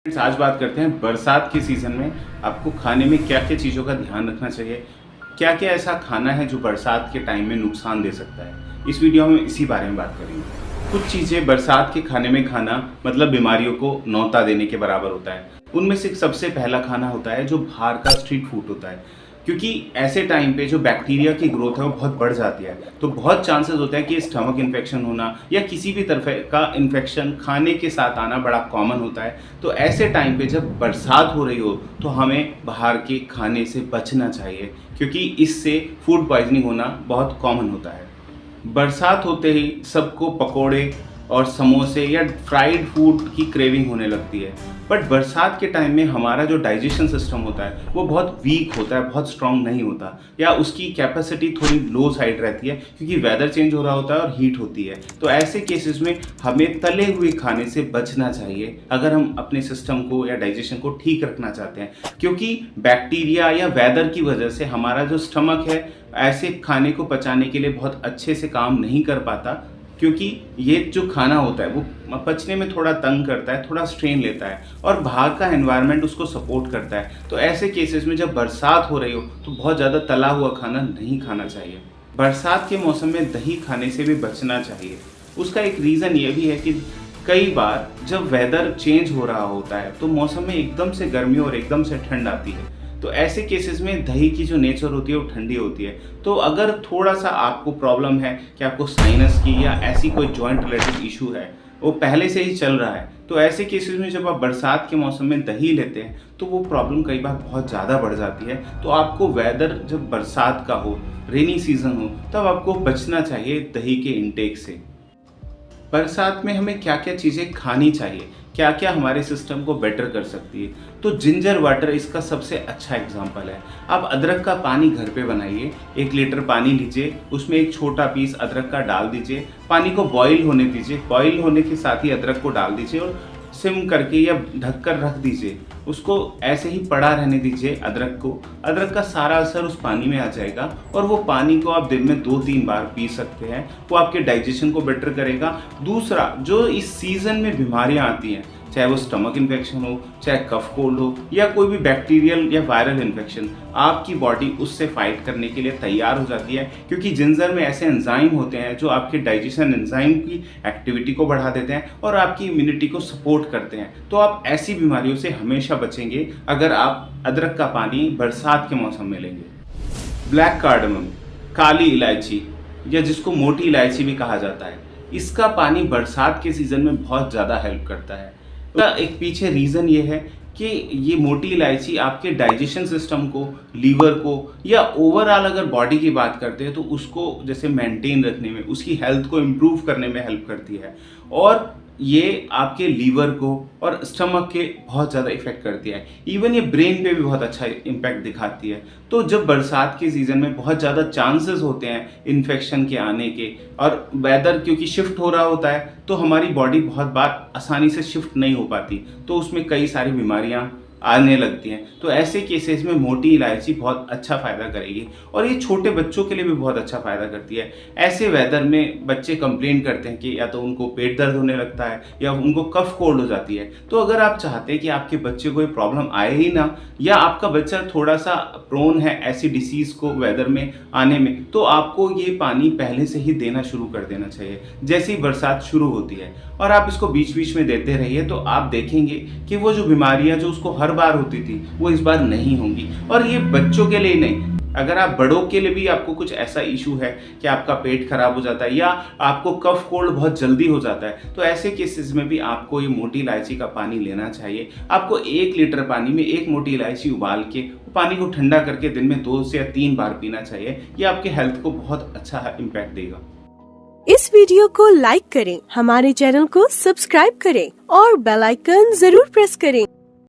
आज बात करते हैं बरसात के सीज़न में आपको खाने में क्या क्या चीज़ों का ध्यान रखना चाहिए। क्या क्या ऐसा खाना है जो बरसात के टाइम में नुकसान दे सकता है। इस वीडियो में इसी बारे में बात करेंगे। कुछ चीज़ें बरसात के खाने में खाना मतलब बीमारियों को न्योता देने के बराबर होता है। उनमें से सबसे पहला खाना होता है जो बाहर का स्ट्रीट फूड होता है, क्योंकि ऐसे टाइम पे जो बैक्टीरिया की ग्रोथ है वो बहुत बढ़ जाती है, तो बहुत चांसेस होता है कि स्टमक इन्फेक्शन होना या किसी भी तरह का इन्फेक्शन खाने के साथ आना बड़ा कॉमन होता है। तो ऐसे टाइम पे जब बरसात हो रही हो तो हमें बाहर के खाने से बचना चाहिए, क्योंकि इससे फूड पॉइजनिंग होना बहुत कॉमन होता है। बरसात होते ही सबको पकोड़े और समोसे या फ्राइड फूड की क्रेविंग होने लगती है, बट बरसात के टाइम में हमारा जो डाइजेशन सिस्टम होता है वो बहुत वीक होता है, बहुत स्ट्रांग नहीं होता, या उसकी कैपेसिटी थोड़ी लो साइड रहती है, क्योंकि वेदर चेंज हो रहा होता है और हीट होती है। तो ऐसे केसेस में हमें तले हुए खाने से बचना चाहिए अगर हम अपने सिस्टम को या डाइजेशन को ठीक रखना चाहते हैं, क्योंकि बैक्टीरिया या वेदर की वजह से हमारा जो स्टमक है ऐसे खाने को पचाने के लिए बहुत अच्छे से काम नहीं कर पाता, क्योंकि ये जो खाना होता है वो पचने में थोड़ा तंग करता है, थोड़ा स्ट्रेन लेता है, और बाहर का एनवायरनमेंट उसको सपोर्ट करता है। तो ऐसे केसेस में जब बरसात हो रही हो तो बहुत ज़्यादा तला हुआ खाना नहीं खाना चाहिए। बरसात के मौसम में दही खाने से भी बचना चाहिए। उसका एक रीज़न ये भी है कि कई बार जब वेदर चेंज हो रहा होता है तो मौसम में एकदम से गर्मी और एकदम से ठंड आती है, तो ऐसे केसेस में दही की जो नेचर होती है वो ठंडी होती है। तो अगर थोड़ा सा आपको प्रॉब्लम है कि आपको साइनस की या ऐसी कोई जॉइंट रिलेटेड इशू है, वो पहले से ही चल रहा है, तो ऐसे केसेस में जब आप बरसात के मौसम में दही लेते हैं तो वो प्रॉब्लम कई बार बहुत ज़्यादा बढ़ जाती है। तो आपको वेदर जब बरसात का हो, रेनी सीजन हो, तब आपको बचना चाहिए दही के इंटेक से। बरसात में हमें क्या क्या चीज़ें खानी चाहिए, क्या क्या हमारे सिस्टम को बेटर कर सकती है, तो जिंजर वाटर इसका सबसे अच्छा एग्जाम्पल है। आप अदरक का पानी घर पे बनाइए, 1 लीटर पानी लीजिए, उसमें एक छोटा पीस अदरक का डाल दीजिए, पानी को बॉईल होने दीजिए, बॉईल होने के साथ ही अदरक को डाल दीजिए और सिम करके या ढककर रख दीजिए। उसको ऐसे ही पड़ा रहने दीजिए अदरक को। अदरक का सारा असर उस पानी में आ जाएगा और वो पानी को आप दिन में 2-3 बार पी सकते हैं। वो आपके डाइजेशन को बेटर करेगा। दूसरा, जो इस सीज़न में बीमारियां आती हैं, चाहे वो स्टमक इन्फेक्शन हो, चाहे कफ कोल्ड हो, या कोई भी बैक्टीरियल या वायरल इन्फेक्शन, आपकी बॉडी उससे फाइट करने के लिए तैयार हो जाती है, क्योंकि जिंजर में ऐसे एंजाइम होते हैं जो आपके डाइजेशन एंजाइम की एक्टिविटी को बढ़ा देते हैं और आपकी इम्यूनिटी को सपोर्ट करते हैं। तो आप ऐसी बीमारियों से हमेशा बचेंगे अगर आप अदरक का पानी बरसात के मौसम में लेंगे। ब्लैक कार्डमम, काली इलायची या जिसको मोटी इलायची भी कहा जाता है, इसका पानी बरसात के सीज़न में बहुत ज़्यादा हेल्प करता है। तो एक पीछे रीज़न ये है कि ये मोटी इलायची आपके डाइजेशन सिस्टम को, लीवर को, या ओवरऑल अगर बॉडी की बात करते हैं तो उसको जैसे मेंटेन रखने में, उसकी हेल्थ को इम्प्रूव करने में हेल्प करती है, और ये आपके लीवर को और स्टमक के बहुत ज़्यादा इफेक्ट करती है। इवन ये ब्रेन पे भी बहुत अच्छा इम्पैक्ट दिखाती है। तो जब बरसात के सीज़न में बहुत ज़्यादा चांसेस होते हैं इन्फेक्शन के आने के, और वेदर क्योंकि शिफ्ट हो रहा होता है तो हमारी बॉडी बहुत बार आसानी से शिफ्ट नहीं हो पाती, तो उसमें कई सारी बीमारियाँ आने लगती हैं। तो ऐसे केसेस में मोटी इलायची बहुत अच्छा फ़ायदा करेगी, और ये छोटे बच्चों के लिए भी बहुत अच्छा फ़ायदा करती है। ऐसे वेदर में बच्चे कंप्लेन करते हैं कि या तो उनको पेट दर्द होने लगता है या उनको कफ कोल्ड हो जाती है। तो अगर आप चाहते हैं कि आपके बच्चे को ये प्रॉब्लम आए ही ना, या आपका बच्चा थोड़ा सा प्रोन है ऐसी डिसीज़ को वेदर में आने में, तो आपको ये पानी पहले से ही देना शुरू कर देना चाहिए जैसे ही बरसात शुरू होती है, और आप इसको बीच बीच में देते रहिए। तो आप देखेंगे कि वो जो बीमारियां जो उसको हर बार होती थी वो इस बार नहीं होंगी। और ये बच्चों के लिए नहीं, अगर आप बड़ों के लिए भी आपको कुछ ऐसा इशू है कि आपका पेट खराब हो जाता है या आपको कफ कोल्ड बहुत जल्दी हो जाता है, तो ऐसे केसेस में भी आपको ये मोटी इलायची का पानी लेना चाहिए। आपको 1 लीटर पानी में 1 मोटी इलायची उबाल के पानी को ठंडा करके दिन में 2 से 3 बार पीना चाहिए। ये आपके हेल्थ को बहुत अच्छा इम्पैक्ट देगा। इस वीडियो को लाइक करें, हमारे चैनल को सब्सक्राइब करें और बेल आइकन जरूर प्रेस करें।